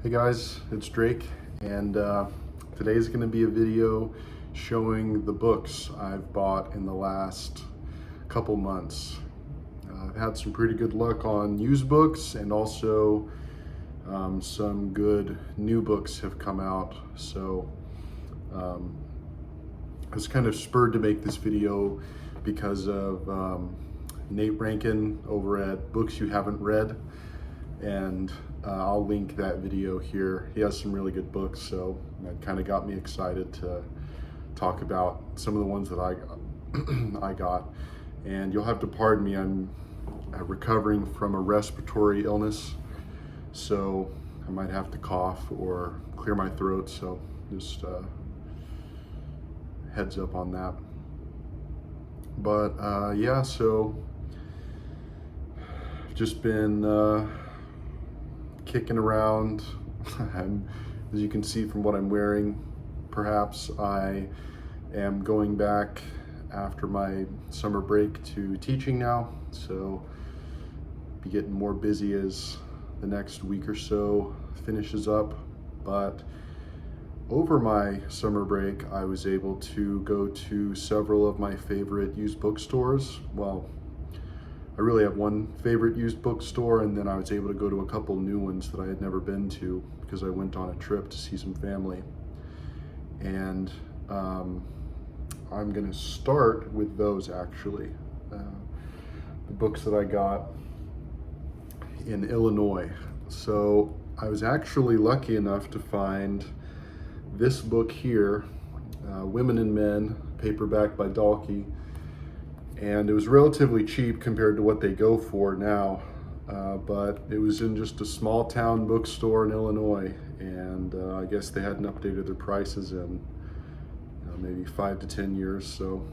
Hey guys, it's Drake, and today's going to be a video showing the books I've bought in the last couple months. I've had some pretty good luck on used books, and also some good new books have come out, so I was kind of spurred to make this video because of Nate Rankin over at Books You Haven't Read, and I'll link that video here. He has some really good books, so that kind of got me excited to talk about some of the ones that I got. And you'll have to pardon me, I'm recovering from a respiratory illness, so I might have to cough or clear my throat, so just heads up on that. But yeah, so I've just been kicking around. As you can see from what I'm wearing, perhaps I am going back after my summer break to teaching now, so be getting more busy as the next week or so finishes up. But over my summer break, I was able to go to several of my favorite used bookstores. Well, I really have one favorite used bookstore, and then I was able to go to a couple new ones that I had never been to because I went on a trip to see some family. And I'm gonna start with those actually. The books that I got in Illinois. So I was actually lucky enough to find this book here, Women and Men, paperback by Dalkey. And it was relatively cheap compared to what they go for now, but it was in just a small town bookstore in Illinois, and I guess they hadn't updated their prices in maybe 5 to 10 years. So,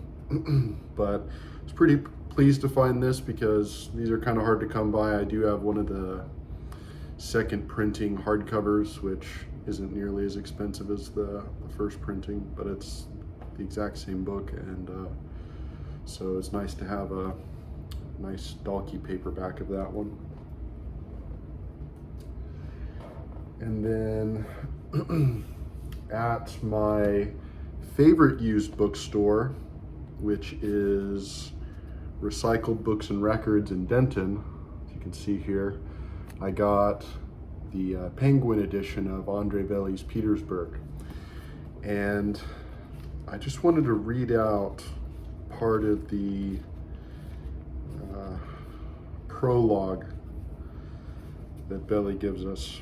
but I was pretty pleased to find this because these are kind of hard to come by. I do have one of the second printing hardcovers, which isn't nearly as expensive as the first printing, but it's the exact same book, and so it's nice to have a nice Dalkey paperback of that one. And then at my favorite used bookstore, which is Recycled Books and Records in Denton, as you can see here, I got the Penguin edition of Andre Belle's Petersburg. And I just wanted to read out part of the prologue that Belle gives us.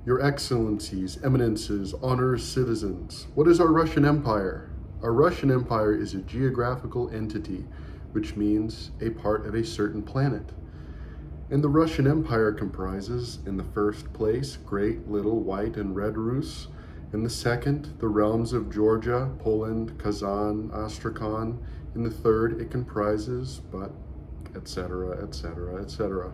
Your Excellencies, Eminences, honored citizens, what is our Russian Empire? Our Russian Empire is a geographical entity, which means a part of a certain planet. And the Russian Empire comprises, in the first place, great, little, white, and red Rus; in the second, the realms of Georgia, Poland, Kazan, Astrakhan; in the third, it comprises, but etc., etc., etc.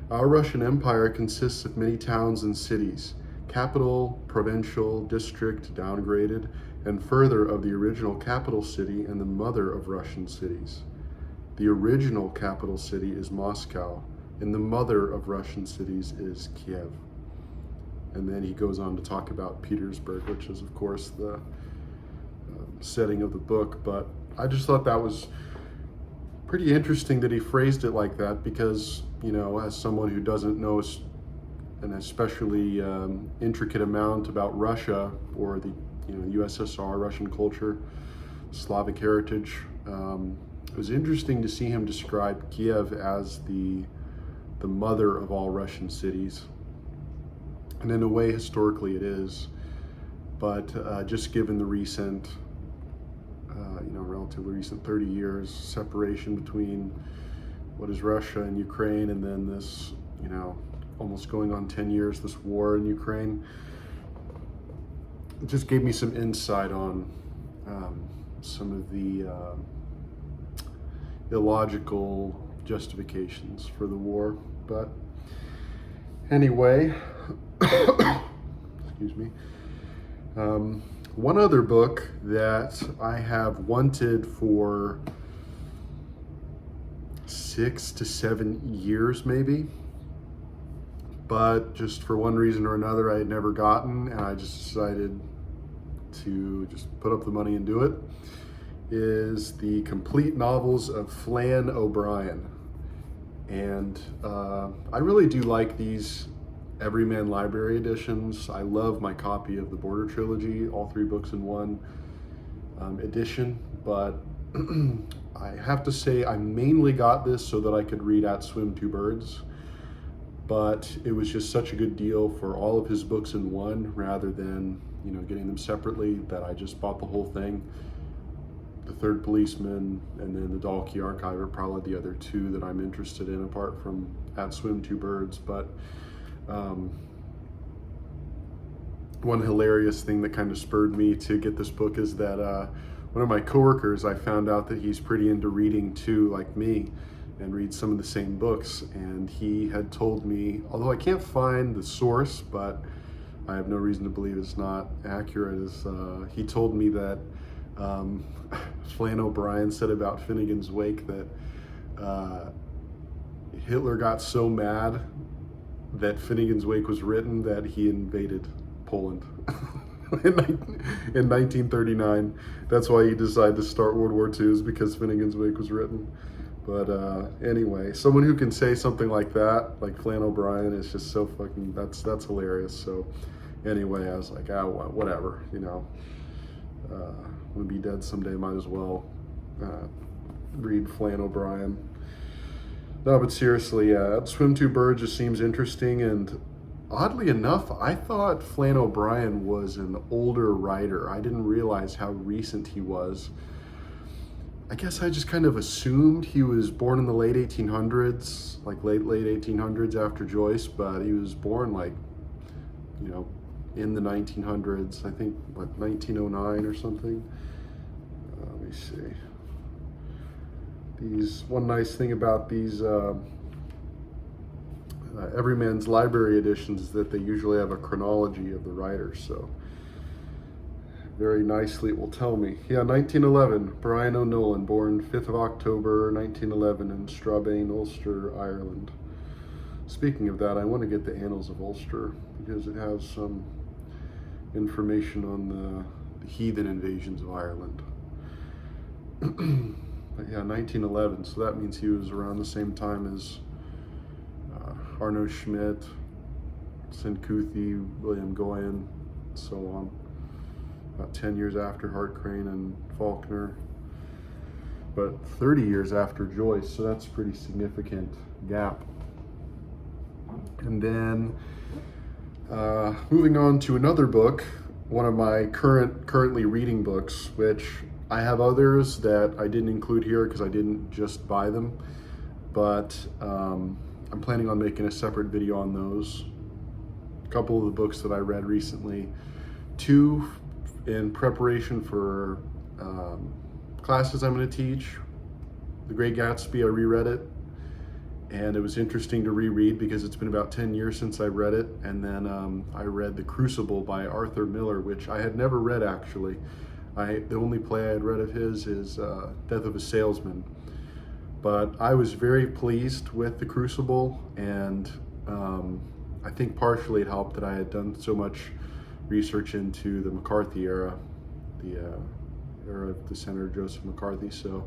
Our Russian Empire consists of many towns and cities, capital, provincial, district, downgraded, and further of the original capital city and the mother of Russian cities. The original capital city is Moscow, and the mother of Russian cities is Kiev. And then he goes on to talk about Petersburg, which is of course the setting of the book. But I just thought that was pretty interesting that he phrased it like that, because, you know, as someone who doesn't know an especially intricate amount about Russia or the USSR, Russian culture, Slavic heritage, it was interesting to see him describe Kiev as the mother of all Russian cities. And in a way, historically it is, but just given the recent, relatively recent 30 years separation between what is Russia and Ukraine, and then this, almost going on 10 years, this war in Ukraine, it just gave me some insight on some of the illogical justifications for the war. But anyway, excuse me. One other book that I have wanted for 6 to 7 years maybe, but just for one reason or another I had never gotten, and I just decided to just put up the money and do it, is the complete novels of Flann O'Brien. And I really do like these Everyman Library editions. I love my copy of the Border Trilogy, all 3 books in one edition, but I have to say I mainly got this so that I could read At Swim Two Birds, but it was just such a good deal for all of his books in one rather than, you know, getting them separately, that I just bought the whole thing. The Third Policeman and then the Dalkey Archive are probably the other 2 that I'm interested in apart from At Swim Two Birds. But one hilarious thing that kind of spurred me to get this book is that one of my coworkers, I found out that he's pretty into reading too, like me, and reads some of the same books. And he had told me, although I can't find the source, but I have no reason to believe it's not accurate, is he told me that Flann O'Brien said about Finnegan's Wake that Hitler got so mad that Finnegan's Wake was written that he invaded Poland in 1939. That's why he decided to start World War II, is because Finnegan's Wake was written. But anyway, someone who can say something like that, like Flann O'Brien, is just so fucking, that's hilarious. So anyway, I was like, well, whatever, you know. I'm gonna be dead someday, might as well read Flann O'Brien. No, but seriously, Swim Two Birds just seems interesting, and oddly enough, I thought Flann O'Brien was an older writer. I didn't realize how recent he was. I guess I just kind of assumed he was born in the late 1800s, like late 1800s after Joyce, but he was born like, you know, in the 1900s, I think, what, 1909 or something. Let me see. One nice thing about these Everyman's Library editions is that they usually have a chronology of the writers, so very nicely it will tell me. Yeah, 1911, Brian O'Nolan, born 5th of October 1911 in Strabane, Ulster, Ireland. Speaking of that, I want to get the Annals of Ulster because it has some information on the heathen invasions of Ireland. But yeah, 1911, so that means he was around the same time as Arno Schmidt, St. Cuthie, William Goyen, so on. About 10 years after Hart Crane and Faulkner, but 30 years after Joyce, so that's a pretty significant gap. And then moving on to another book, one of my currently reading books, which I have others that I didn't include here because I didn't just buy them, but I'm planning on making a separate video on those. A couple of the books that I read recently, 2 in preparation for classes I'm going to teach. The Great Gatsby, I reread it, and it was interesting to reread because it's been about 10 years since I read it. And then I read The Crucible by Arthur Miller, which I had never read actually. The only play I had read of his is Death of a Salesman. But I was very pleased with The Crucible, and I think partially it helped that I had done so much research into the McCarthy era, the era of the Senator Joseph McCarthy. So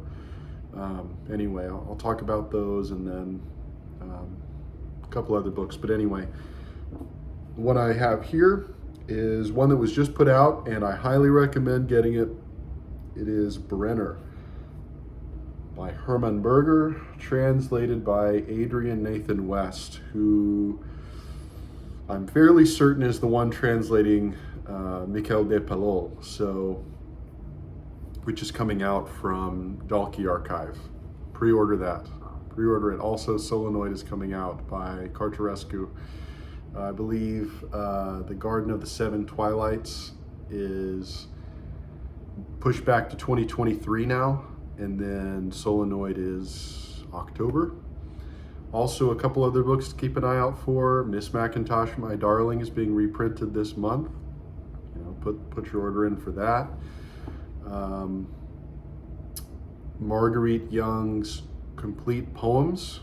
anyway, I'll talk about those, and then a couple other books. But anyway, what I have here is one that was just put out, and I highly recommend getting it. It is Brenner by Hermann Berger, translated by Adrian Nathan West, who I'm fairly certain is the one translating Michael de Palol, so, which is coming out from Dalkey Archive. Pre-order that. Pre-order it. Also, Solenoid is coming out by Cartarescu. I believe The Garden of the Seven Twilights is pushed back to 2023 now, and then Solenoid is October. Also, a couple other books to keep an eye out for. Miss Macintosh, My Darling is being reprinted this month. You know, put your order in for that. Marguerite Young's complete poems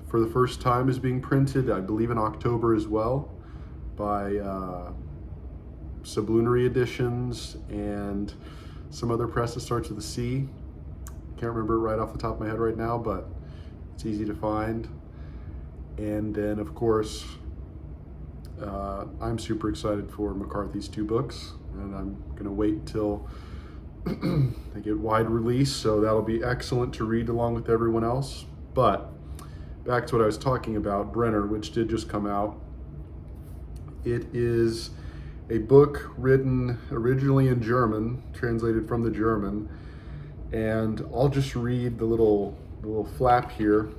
for the first time is being printed, I believe in October as well, by Sublunary Editions and some other press that starts with a C. Can't remember it right off the top of my head right now, but it's easy to find. And then, of course, I'm super excited for McCarthy's 2 books, and I'm gonna wait till they get wide release, so that'll be excellent to read along with everyone else. But back to what I was talking about, Brenner, which did just come out. It is a book written originally in German, translated from the German, and I'll just read the little flap here.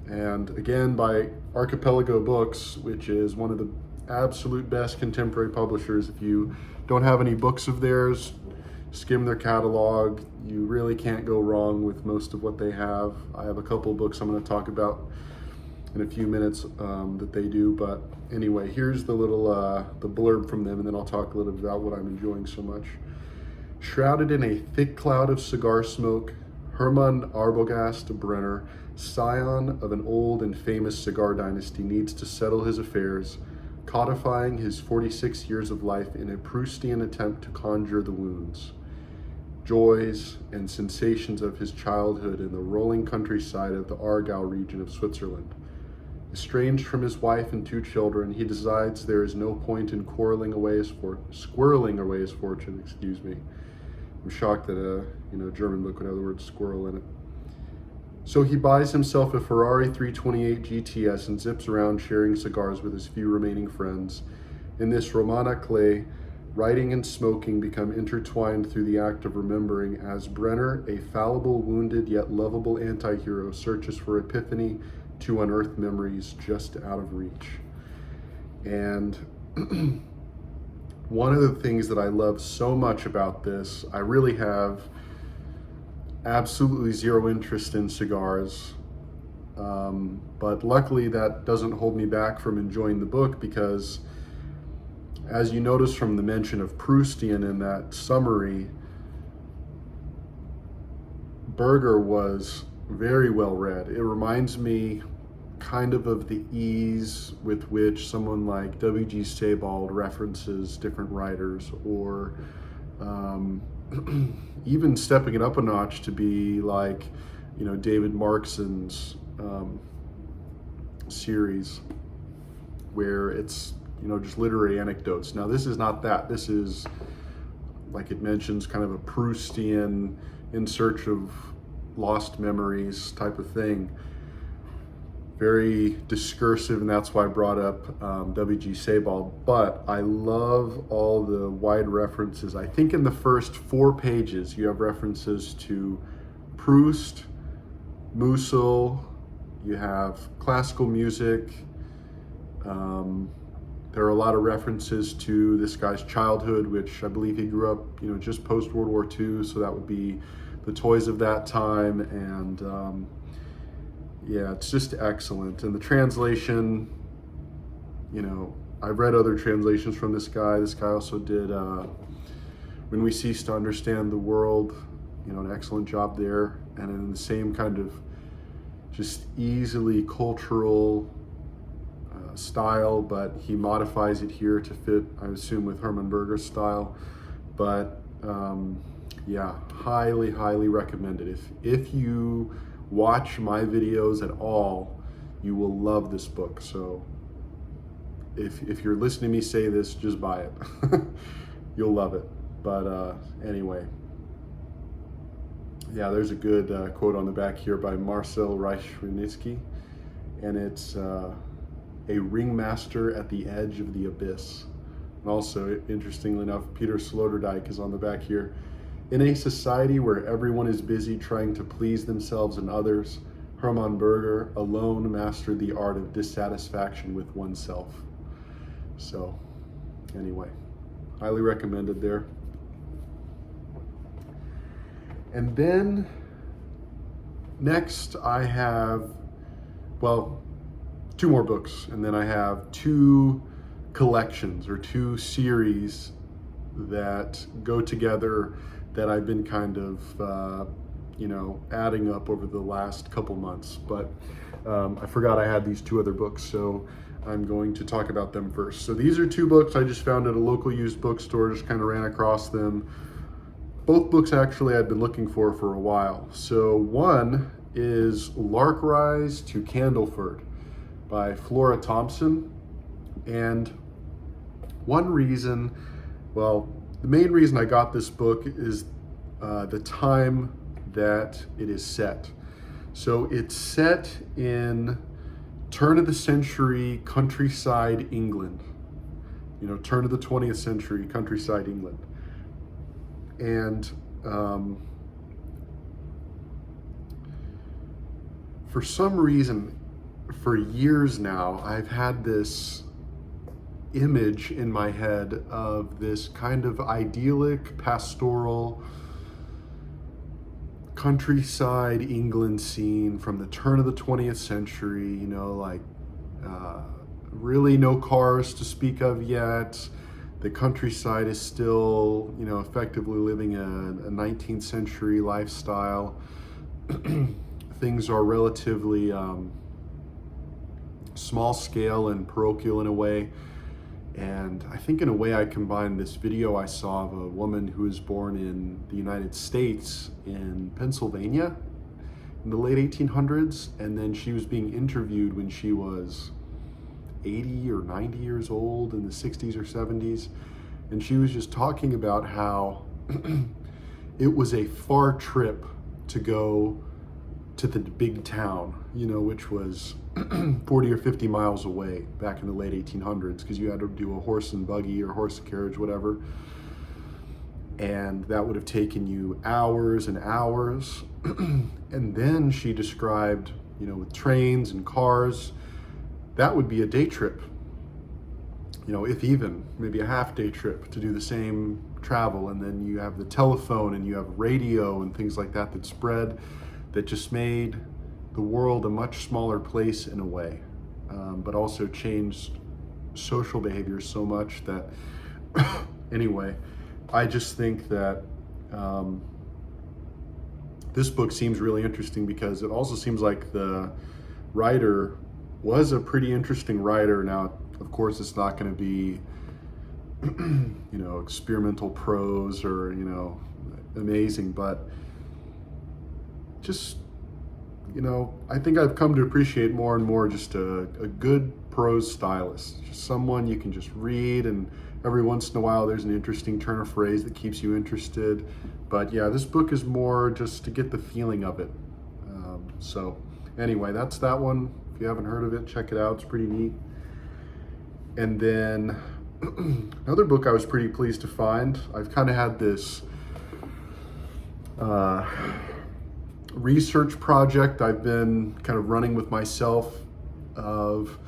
And again, by Archipelago Books, which is one of the absolute best contemporary publishers. If you don't have any books of theirs, skim their catalog. You really can't go wrong with most of what they have. I have a couple of books I'm going to talk about in a few minutes that they do, but anyway, here's the little the blurb from them, and then I'll talk a little bit about what I'm enjoying so much. Shrouded in a thick cloud of cigar smoke, Hermann Arbogast Brenner, scion of an old and famous cigar dynasty, needs to settle his affairs, codifying his 46 years of life in a Proustian attempt to conjure the wounds, joys, and sensations of his childhood in the rolling countryside of the Aargau region of Switzerland. Estranged from his wife and 2 children, he decides there is no point in squirreling away his fortune. Excuse me. I'm shocked that a German book would have the word squirrel in it. So he buys himself a Ferrari 328 GTS and zips around sharing cigars with his few remaining friends. In this roman à clef, writing and smoking become intertwined through the act of remembering as Brenner, a fallible, wounded, yet lovable anti-hero, searches for epiphany to unearth memories just out of reach. And one of the things that I love so much about this, I really have absolutely zero interest in cigars, but luckily that doesn't hold me back from enjoying the book, because as you notice from the mention of Proustian in that summary, Berger was very well read. It reminds me kind of the ease with which someone like W.G. Sebald references different writers, or even stepping it up a notch to be like, David Markson's series, where it's, just literary anecdotes. Now, this is not that. This is, like it mentions, kind of a Proustian in search of lost memories type of thing. Very discursive, and that's why I brought up W.G. Sebald. But I love all the wide references. I think in the first 4 pages, you have references to Proust, Musil, you have classical music. There are a lot of references to this guy's childhood, which I believe he grew up, just post World War II, so that would be the toys of that time, and yeah, it's just excellent. And the translation, I've read other translations from this guy. This guy also did When We Cease to Understand the World, an excellent job there, and in the same kind of just easily cultural style, but he modifies it here to fit, I assume, with Hermann Berger's style. But yeah, highly recommend it. If you watch my videos at all, you will love this book. So if you're listening to me say this, just buy it. You'll love it. But anyway, yeah, there's a good quote on the back here by Marcel Reich-Ranitzky, and it's a ringmaster at the edge of the abyss. And also, interestingly enough, Peter Sloterdijk is on the back here. In a society where everyone is busy trying to please themselves and others, Hermann Berger alone mastered the art of dissatisfaction with oneself. So, anyway, highly recommended there. And then, next I have, 2 more books, and then I have 2 collections or 2 series that go together that I've been kind of you know, adding up over the last couple months. But I forgot I had these two other books, so I'm going to talk about them first. So these are two books I just found at a local used bookstore, just kind of ran across them. Both books actually I'd been looking for a while. So one is Lark Rise to Candleford by Flora Thompson. And one reason, well, the main reason I got this book is the time that it is set. So it's set in turn of the century countryside England, you know, turn of the 20th century countryside England. And for some reason, for years now, I've had this image in my head of this kind of idyllic, pastoral, countryside England scene from the turn of the 20th century, you know, like really no cars to speak of yet. The countryside is still, you know, effectively living a 19th century lifestyle. Things are relatively small scale and parochial in a way. And I think in a way I combined this video I saw of a woman who was born in the United States in Pennsylvania in the late 1800s, and then she was being interviewed when she was 80 or 90 years old in the 60s or 70s, and she was just talking about how it was a far trip to go to the big town, you know, which was 40 or 50 miles away back in the late 1800s, because you had to do a horse and buggy or horse and carriage, whatever. And that would have taken you hours and hours. And then she described, you know, with trains and cars, that would be a day trip, you know, if even, maybe a half day trip to do the same travel. And then you have the telephone and you have radio and things like that that spread, that just made the world a much smaller place in a way, but also changed social behavior so much that, anyway, I just think that this book seems really interesting because it also seems like the writer was a pretty interesting writer. Now, of course, it's not going to be, you know, experimental prose or, you know, amazing, but just, you know, I think I've come to appreciate more and more just a good prose stylist, just someone you can just read, and every once in a while there's an interesting turn of phrase that keeps you interested. But yeah, this book is more just to get the feeling of it. So anyway, that's that one. If you haven't heard of it, check it out. It's pretty neat. And then another book I was pretty pleased to find. I've kind of had this research project I've been kind of running with myself of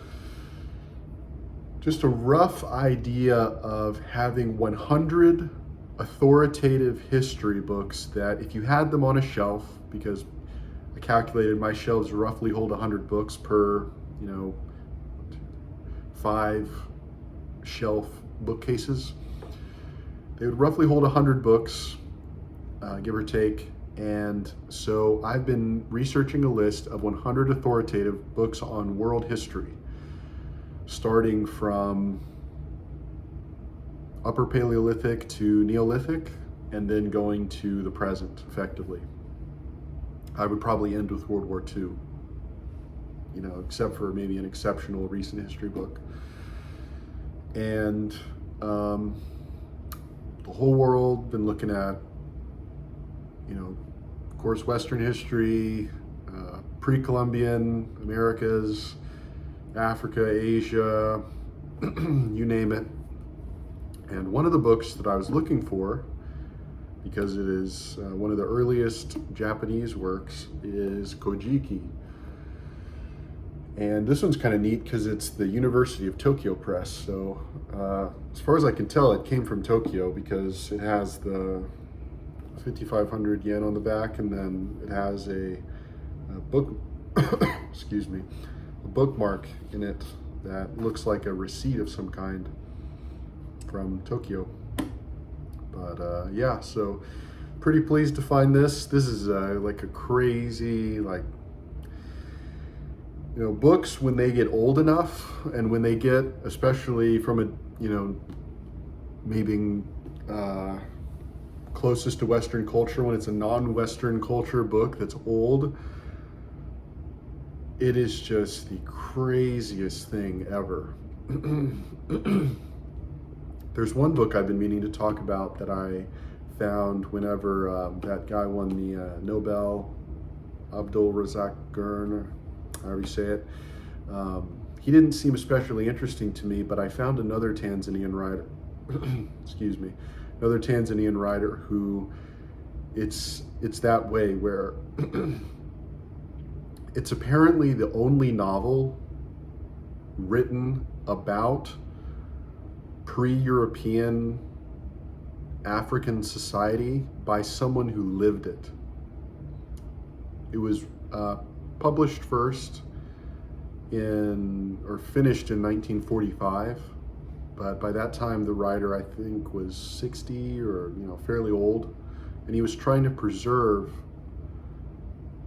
just a rough idea of having 100 authoritative history books that if you had them on a shelf, because I calculated my shelves roughly hold 100 books per, you know, 5 shelf bookcases. They would roughly hold 100 books, give or take. And so I've been researching a list of 100 authoritative books on world history, starting from Upper Paleolithic to Neolithic, and then going to the present, effectively. I would probably end with World War II, you know, except for maybe an exceptional recent history book. And the whole world, been looking at, you know, of course, Western history, pre-Columbian, Americas, Africa, Asia, you name it. And one of the books that I was looking for, because it is one of the earliest Japanese works, is Kojiki. And this one's kind of neat because it's the University of Tokyo Press. So as far as I can tell, it came from Tokyo because it has the 5,500 yen on the back, and then it has a book, excuse me, a bookmark in it that looks like a receipt of some kind from Tokyo. But yeah, so pretty pleased to find this. This is like a crazy, like, you know, books when they get old enough and when they get, especially from a, you know, maybe closest to Western culture, when it's a non-Western culture book that's old, it is just the craziest thing ever. There's one book I've been meaning to talk about that I found whenever that guy won the Nobel, Abdul Razak Gurn, however you say it. He didn't seem especially interesting to me, but I found another Tanzanian writer, excuse me, another Tanzanian writer who it's that way, where it's apparently the only novel written about pre-European African society by someone who lived it. It was published first finished in 1945, but by that time the writer, I think, was 60 or, you know, fairly old, and he was trying to preserve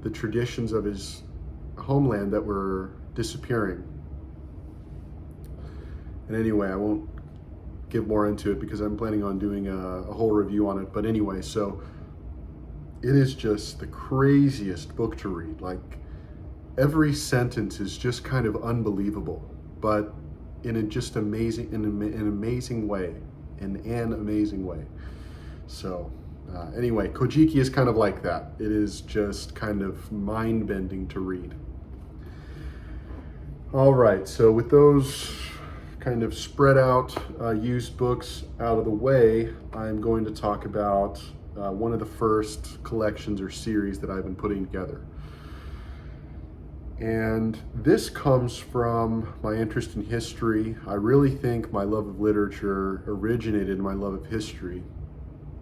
the traditions of his homeland that were disappearing. And anyway, I won't give more into it because I'm planning on doing a whole review on it. But anyway, so it is just the craziest book to read. Like, every sentence is just kind of unbelievable, but in an amazing way. So anyway, Kojiki is kind of like that. It is just kind of mind-bending to read. All right, so with those kind of spread out used books out of the way, I'm going to talk about one of the first collections or series that I've been putting together. And this comes from my interest in history. I really think my love of literature originated in my love of history.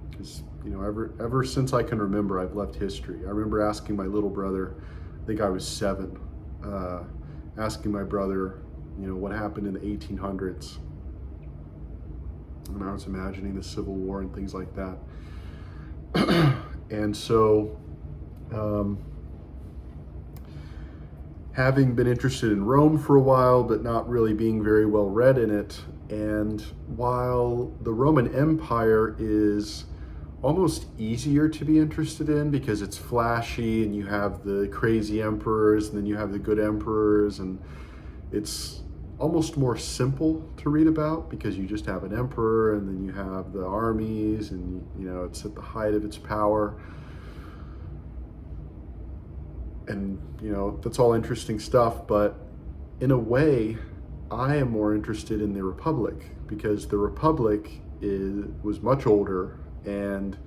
Because, you know, ever since I can remember, I've loved history. I remember asking my little brother, I think I was 7, asking my brother, you know, what happened in the 1800s. And I was imagining the Civil War and things like that. And so, having been interested in Rome for a while, but not really being very well read in it, and while the Roman Empire is almost easier to be interested in because it's flashy and you have the crazy emperors and then you have the good emperors, and it's almost more simple to read about because you just have an emperor and then you have the armies and, you know, it's at the height of its power. And, you know, that's all interesting stuff, but in a way, I am more interested in the Republic because the Republic was much older, and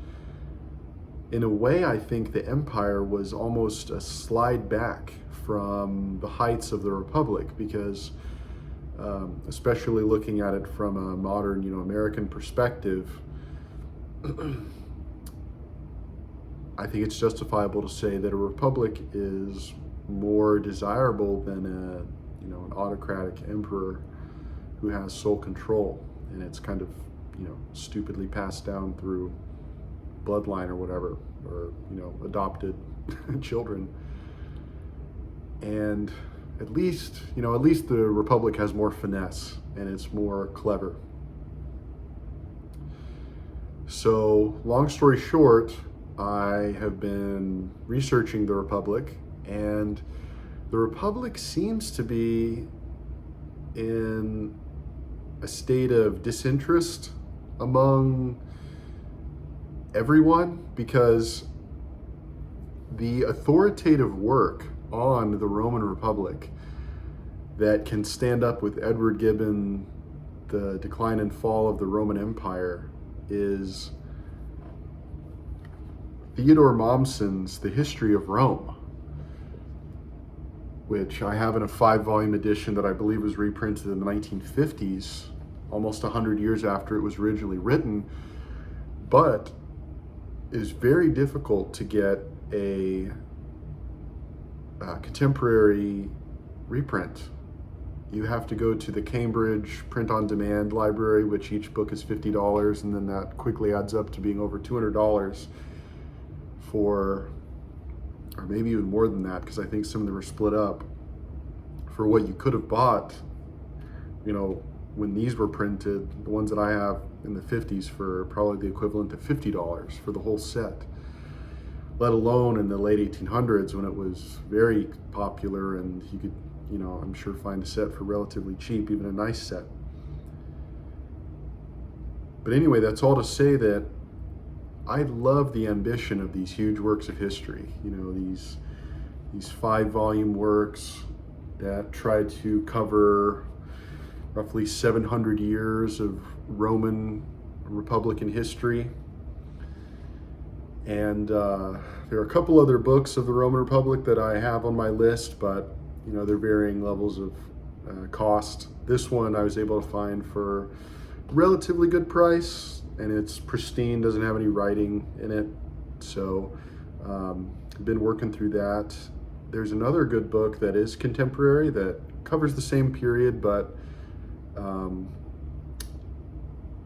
in a way, I think the Empire was almost a slide back from the heights of the Republic because, especially looking at it from a modern, you know, American perspective, I think it's justifiable to say that a republic is more desirable than an autocratic emperor who has sole control, and it's kind of, you know, stupidly passed down through bloodline or whatever, or, you know, adopted children. And at least the republic has more finesse and it's more clever. So, long story short, I have been researching the Republic, and the Republic seems to be in a state of disinterest among everyone because the authoritative work on the Roman Republic that can stand up with Edward Gibbon, The Decline and Fall of the Roman Empire, is Theodore Mommsen's The History of Rome, which I have in a 5-volume edition that I believe was reprinted in the 1950s, almost 100 years after it was originally written, but is very difficult to get a contemporary reprint. You have to go to the Cambridge print-on-demand library, which each book is $50, and then that quickly adds up to being over $200. for, or maybe even more than that, because I think some of them were split up, for what you could have bought, you know, when these were printed, the ones that I have in the 50s, for probably the equivalent of $50 for the whole set, let alone in the late 1800s when it was very popular and you could, you know, I'm sure find a set for relatively cheap, even a nice set. But anyway, that's all to say that I love the ambition of these huge works of history. You know, these 5-volume works that try to cover roughly 700 years of Roman Republican history. And there are a couple other books of the Roman Republic that I have on my list, but you know, they're varying levels of cost. This one I was able to find for a relatively good price, and it's pristine, doesn't have any writing in it. So I've been working through that. There's another good book that is contemporary that covers the same period, but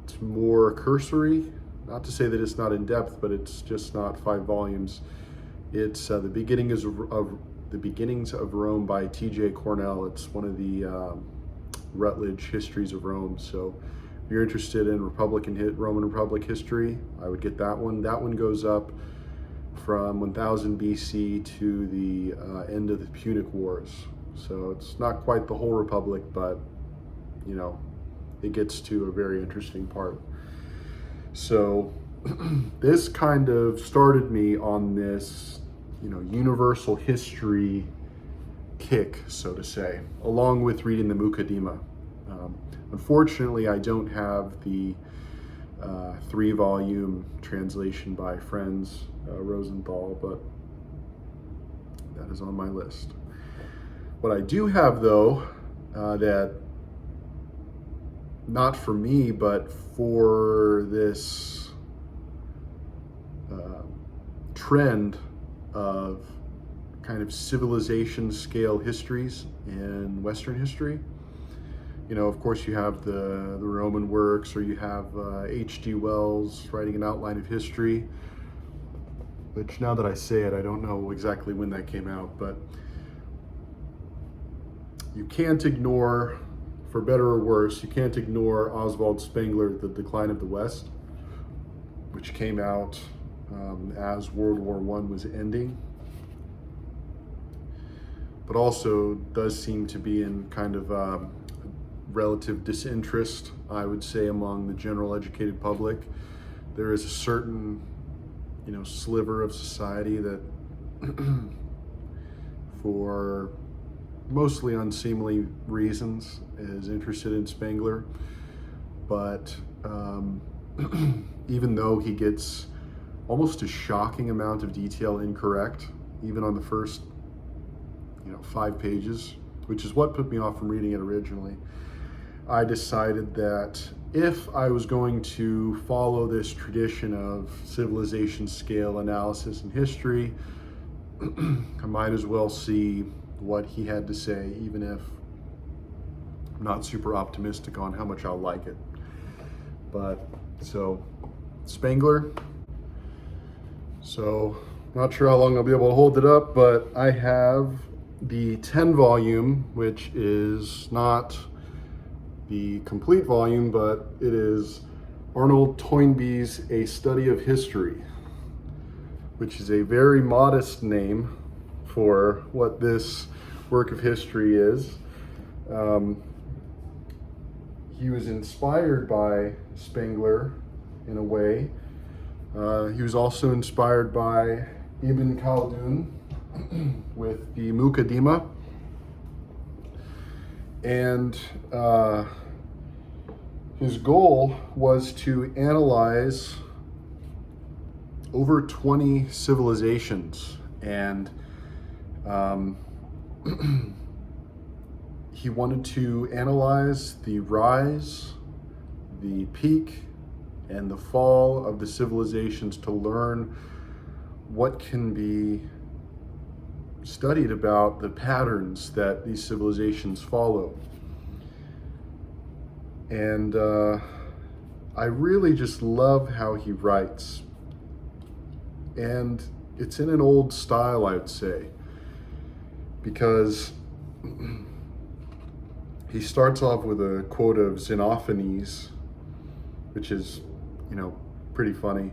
it's more cursory. Not to say that it's not in depth, but it's just not 5 volumes. It's the Beginnings of Rome by T.J. Cornell. It's one of the Rutledge Histories of Rome. So if you're interested in Roman Republic history, I would get that one. That one goes up from 1000 BC to the end of the Punic Wars. So it's not quite the whole Republic, but you know, it gets to a very interesting part. So this kind of started me on this, you know, universal history kick, so to say, along with reading the Mukaddima. Unfortunately, I don't have the 3-volume translation by Franz Rosenthal, but that is on my list. What I do have, though, that not for me, but for this trend of kind of civilization scale histories in Western history. You know, of course, you have the Roman works, or you have H.G. Wells writing an outline of history, which now that I say it, I don't know exactly when that came out, but you can't ignore, for better or worse, you can't ignore Oswald Spengler, The Decline of the West, which came out as World War I was ending, but also does seem to be in kind of relative disinterest, I would say, among the general educated public. There is a certain, you know, sliver of society that for mostly unseemly reasons is interested in Spengler. But even though he gets almost a shocking amount of detail incorrect, even on the first, you know, 5 pages, which is what put me off from reading it originally, I decided that if I was going to follow this tradition of civilization scale analysis and history, I might as well see what he had to say, even if I'm not super optimistic on how much I'll like it. But so Spengler, so not sure how long I'll be able to hold it up, but I have the 10-volume, which is not the complete volume, but it is Arnold Toynbee's A Study of History, which is a very modest name for what this work of history is. He was inspired by Spengler in a way. He was also inspired by Ibn Khaldun with the Mukaddima. And his goal was to analyze over 20 civilizations, and he wanted to analyze the rise, the peak, and the fall of the civilizations to learn what can be studied about the patterns that these civilizations follow. And I really just love how he writes. And it's in an old style, I would say, because he starts off with a quote of Xenophanes, which is, pretty funny.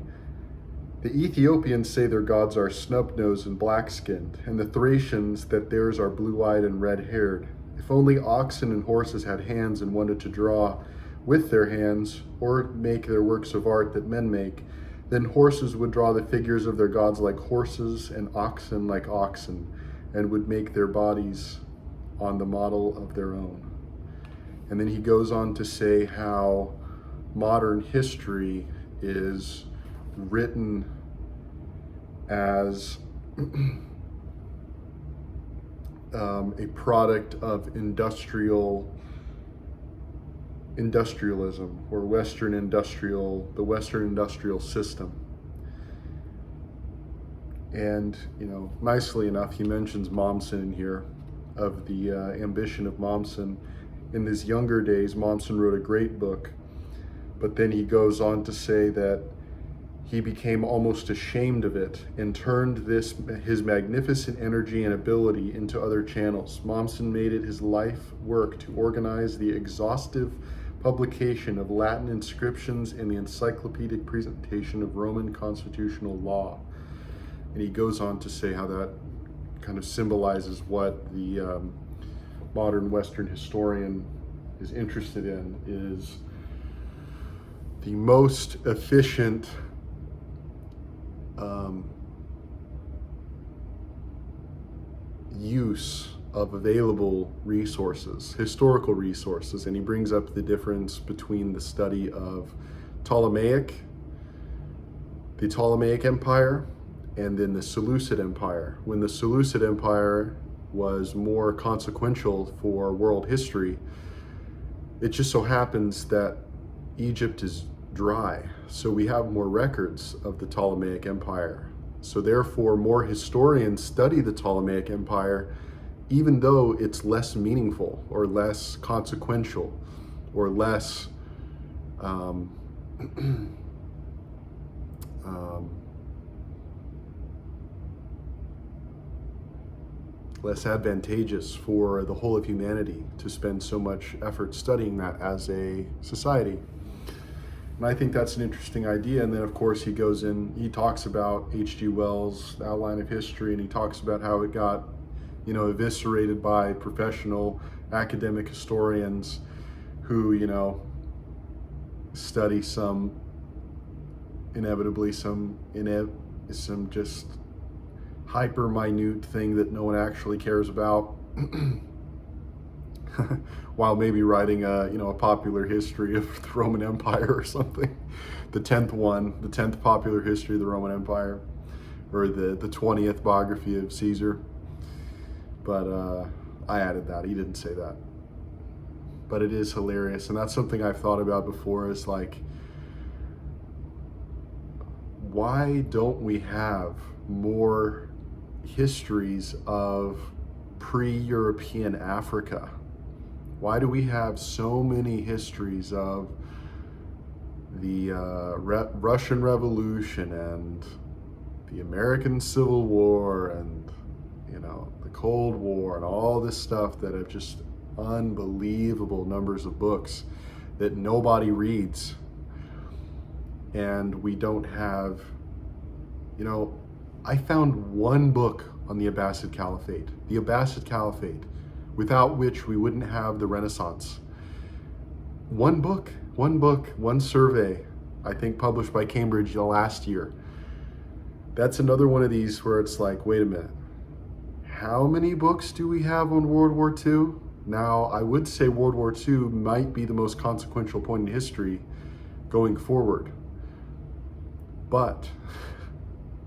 The Ethiopians say their gods are snub-nosed and black-skinned, and the Thracians that theirs are blue-eyed and red-haired. If only oxen and horses had hands and wanted to draw with their hands, or make their works of art that men make, then horses would draw the figures of their gods like horses, and oxen like oxen, and would make their bodies on the model of their own. And then he goes on to say how modern history is written as a product of industrialism, or the Western industrial system. And, nicely enough, he mentions Mommsen in here, of the ambition of Mommsen. In his younger days, Mommsen wrote a great book, but then he goes on to say that he became almost ashamed of it and turned his magnificent energy and ability into other channels. Mommsen made it his life work to organize the exhaustive publication of Latin inscriptions and the encyclopedic presentation of Roman constitutional law. And he goes on to say how that kind of symbolizes what the modern Western historian is interested in, is the most efficient use of available resources, historical resources. And he brings up the difference between the study of the Ptolemaic Empire, and then the Seleucid Empire. When the Seleucid Empire was more consequential for world history, it just so happens that Egypt is dry, so we have more records of the Ptolemaic Empire. So therefore, more historians study the Ptolemaic Empire, even though it's less meaningful or less consequential or less less advantageous for the whole of humanity to spend so much effort studying that as a society. And I think that's an interesting idea. And then, of course, he talks about H.G. Wells' Outline of History, and he talks about how it got, eviscerated by professional academic historians who, study some just hyper minute thing that no one actually cares about. While maybe writing a popular history of the Roman Empire or something, the 10th popular history of the Roman Empire, or the 20th biography of Caesar. But I added that. He didn't say that. But it is hilarious, and that's something I've thought about before, is like, why don't we have more histories of pre-European Africa? Why do we have so many histories of the Russian Revolution and the American Civil War and the Cold War and all this stuff that have just unbelievable numbers of books that nobody reads? And we don't have, I found one book on the Abbasid Caliphate, without which we wouldn't have the Renaissance. One book, one survey, I think published by Cambridge last year. That's another one of these where it's like, wait a minute, how many books do we have on World War II? Now, I would say World War II might be the most consequential point in history going forward. But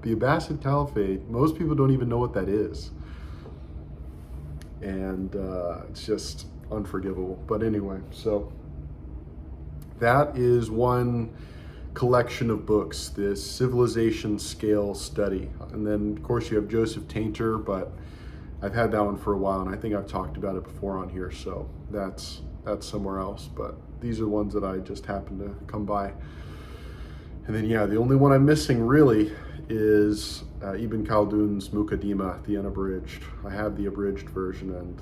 the Abbasid Caliphate, most people don't even know what that is. And it's just unforgivable. But anyway, so that is one collection of books, this civilization scale study. And then, of course, you have Joseph Tainter, but I've had that one for a while, and I think I've talked about it before on here, so that's somewhere else. But these are ones that I just happened to come by. And then, yeah, the only one I'm missing really is Ibn Khaldun's Muqaddimah, the unabridged. I have the abridged version, and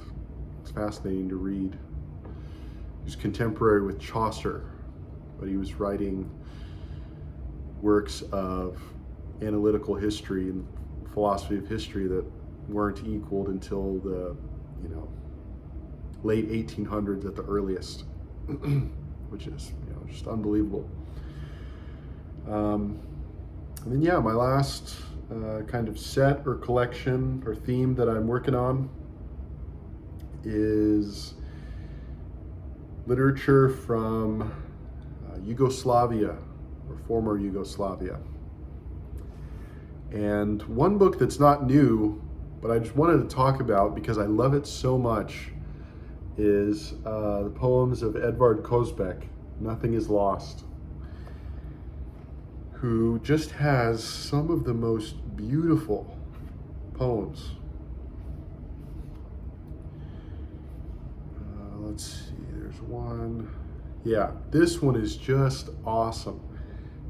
it's fascinating to read. He was contemporary with Chaucer, but he was writing works of analytical history and philosophy of history that weren't equaled until the, late 1800s at the earliest, which is, just unbelievable. And then, yeah, my last kind of set or collection or theme that I'm working on is literature from Yugoslavia, or former Yugoslavia. And one book that's not new, but I just wanted to talk about because I love it so much, is the poems of Edvard Kozbek, Nothing is Lost, who just has some of the most beautiful poems. Let's see, there's one. Yeah, this one is just awesome.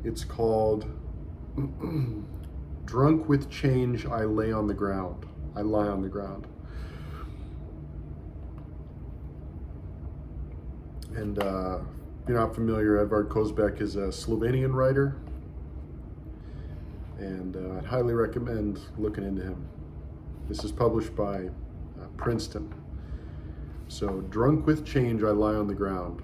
It's called Drunk with Change, I Lie on the Ground. And if you're not familiar, Edvard Kozbek is a Slovenian writer, and I'd highly recommend looking into him. This is published by Princeton. So, drunk with change, I lie on the ground.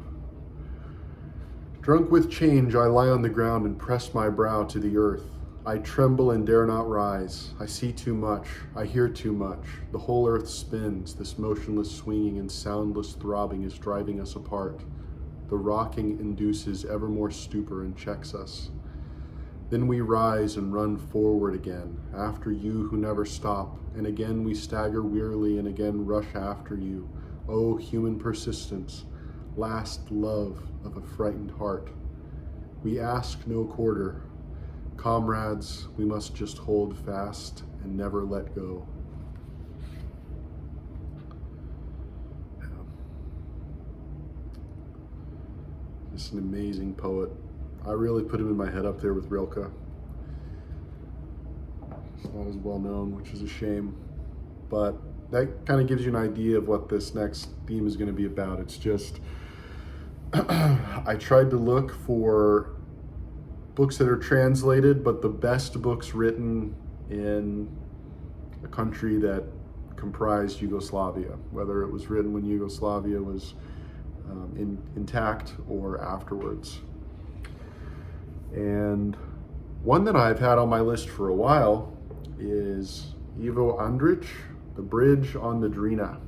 Drunk with change, I lie on the ground and press my brow to the earth. I tremble and dare not rise. I see too much. I hear too much. The whole earth spins. This motionless swinging and soundless throbbing is driving us apart. The rocking induces ever more stupor and checks us. Then we rise and run forward again, after you who never stop, and again we stagger wearily and again rush after you. O human persistence, last love of a frightened heart. We ask no quarter. Comrades, we must just hold fast and never let go. Just an amazing poet. I really put him in my head up there with Rilke. It's not as well known, which is a shame. But that kind of gives you an idea of what this next theme is going to be about. It's just, I tried to look for books that are translated, but the best books written in a country that comprised Yugoslavia, whether it was written when Yugoslavia was intact or afterwards. And one that I've had on my list for a while is Ivo Andrić, The Bridge on the Drina.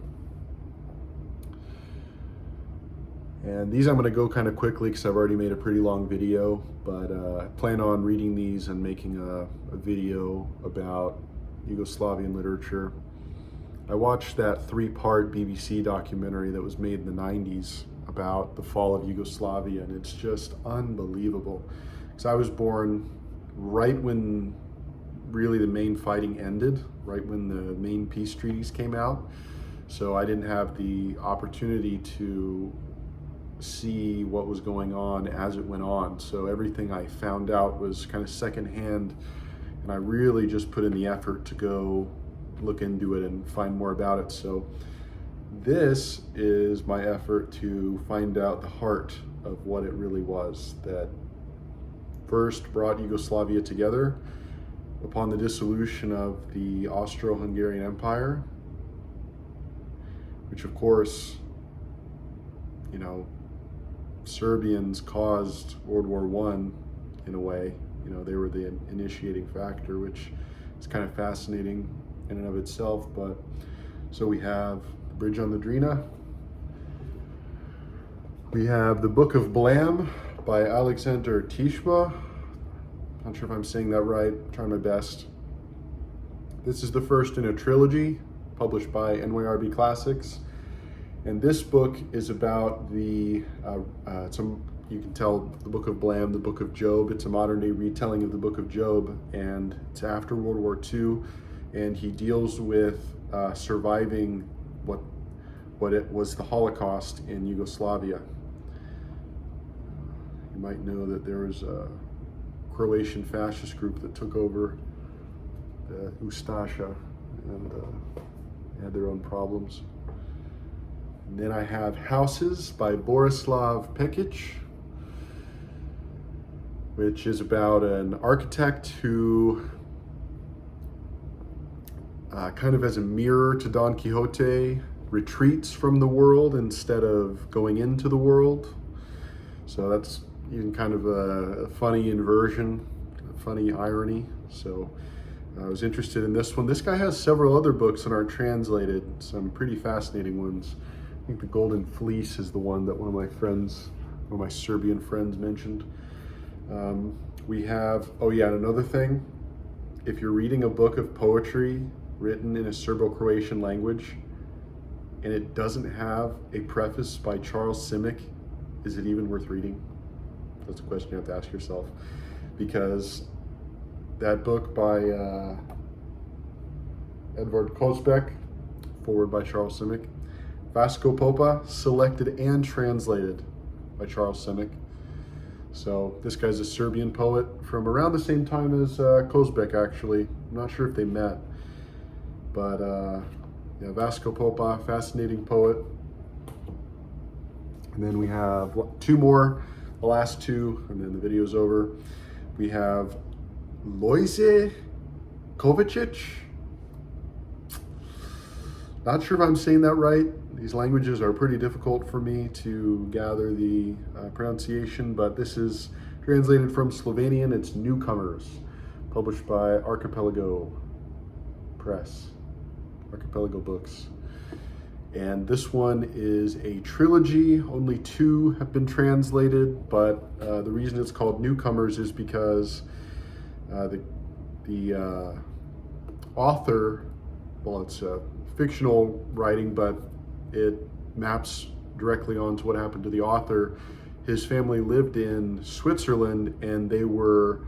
And these I'm going to go kind of quickly because I've already made a pretty long video, but I plan on reading these and making a video about Yugoslavian literature. I watched that 3-part BBC documentary that was made in the 90s about the fall of Yugoslavia, and it's just unbelievable. Because I was born right when really the main fighting ended, right when the main peace treaties came out. So I didn't have the opportunity to see what was going on as it went on. So everything I found out was kind of secondhand, and I really just put in the effort to go look into it and find more about it. So this is my effort to find out the heart of what it really was that first brought Yugoslavia together upon the dissolution of the Austro-Hungarian Empire, which of course, Serbians caused World War I in a way. They were the initiating factor, which is kind of fascinating in and of itself. But so we have The Bridge on the Drina. We have The Book of Blam by Alexander Tishma. Not sure if I'm saying that right. I'm trying my best. This is the first in a trilogy published by NYRB Classics. And this book is about you can tell the Book of Blam, the Book of Job. It's a modern day retelling of the Book of Job, and it's after World War II, and he deals with surviving what it was the Holocaust in Yugoslavia. You might know that there was a Serbo-Croatian fascist group that took over the Ustasha and had their own problems. And then I have Houses by Borislav Pekic, which is about an architect who kind of as a mirror to Don Quixote, retreats from the world instead of going into the world. So that's even kind of a funny inversion, a funny irony. So I was interested in this one. This guy has several other books that aren't translated, some pretty fascinating ones. I think The Golden Fleece is the one that one of my Serbian friends mentioned. We have, oh yeah, and another thing, if you're reading a book of poetry written in a Serbo-Croatian language and it doesn't have a preface by Charles Simic, is it even worth reading? That's a question you have to ask yourself, because that book by Edvard Kozbek, forward by Charles Simic, Vasco Popa, selected and translated by Charles Simic. So this guy's a Serbian poet from around the same time as Kozbek, actually. I'm not sure if they met, but yeah, Vasco Popa, fascinating poet. And then we have two more, the last two, and then the video's over. We have Lojze Kovacic. Not sure if I'm saying that right. These languages are pretty difficult for me to gather the pronunciation, but this is translated from Slovenian. It's Newcomers, published by Archipelago Press, Archipelago Books. And this one is a trilogy. Only two have been translated, but the reason it's called Newcomers is because the author, well, it's a fictional writing, but it maps directly onto what happened to the author. His family lived in Switzerland and they were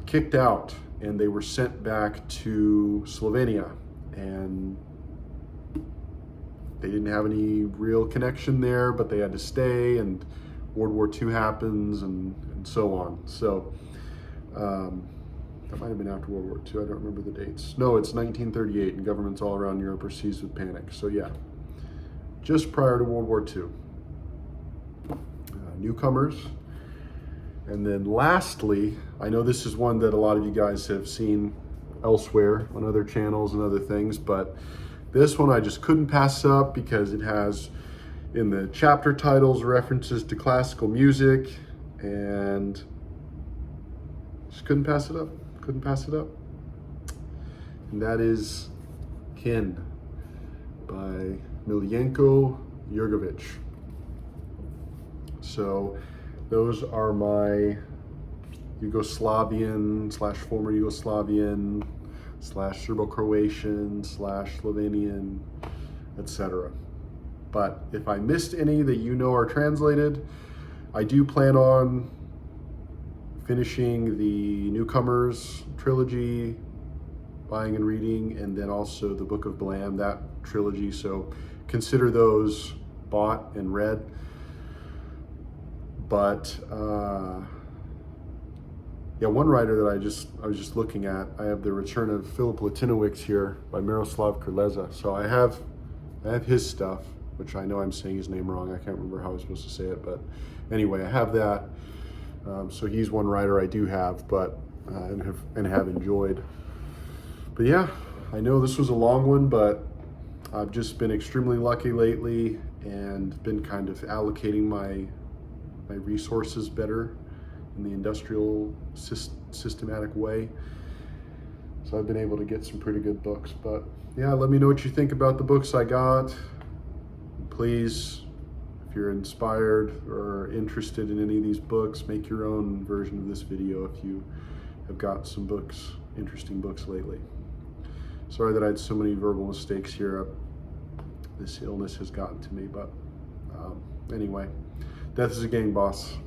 kicked out and they were sent back to Slovenia, and they didn't have any real connection there, but they had to stay, and World War II happens and so on. So that might have been after World War II, I don't remember the dates. No, it's 1938 and governments all around Europe are seized with panic. So yeah, just prior to World War II. Newcomers. And then lastly, I know this is one that a lot of you guys have seen elsewhere on other channels and other things, but this one I just couldn't pass up because it has in the chapter titles references to classical music, and just couldn't pass it up. Couldn't pass it up. And that is Kin by Miljenko Jurgovic. So those are my Yugoslavian / former Yugoslavian / Serbo-Croatian / Slovenian, etc. But if I missed any that you know are translated, I do plan on finishing the Newcomers trilogy, buying and reading, and then also the Book of Blam, that trilogy. So consider those bought and read. But yeah, one writer that I was just looking at, I have The Return of Philip Latinowicz here by Miroslav Krleza. So I have his stuff, which I know I'm saying his name wrong. I can't remember how I was supposed to say it, but anyway, I have that. So he's one writer I do have, but and have enjoyed. But yeah, I know this was a long one, but I've just been extremely lucky lately and been kind of allocating my resources better in the industrial systematic way. So I've been able to get some pretty good books. But yeah, let me know what you think about the books I got. Please, if you're inspired or interested in any of these books, make your own version of this video if you have got some books, interesting books lately. Sorry that I had so many verbal mistakes here. This illness has gotten to me, but anyway, death is a gang, boss.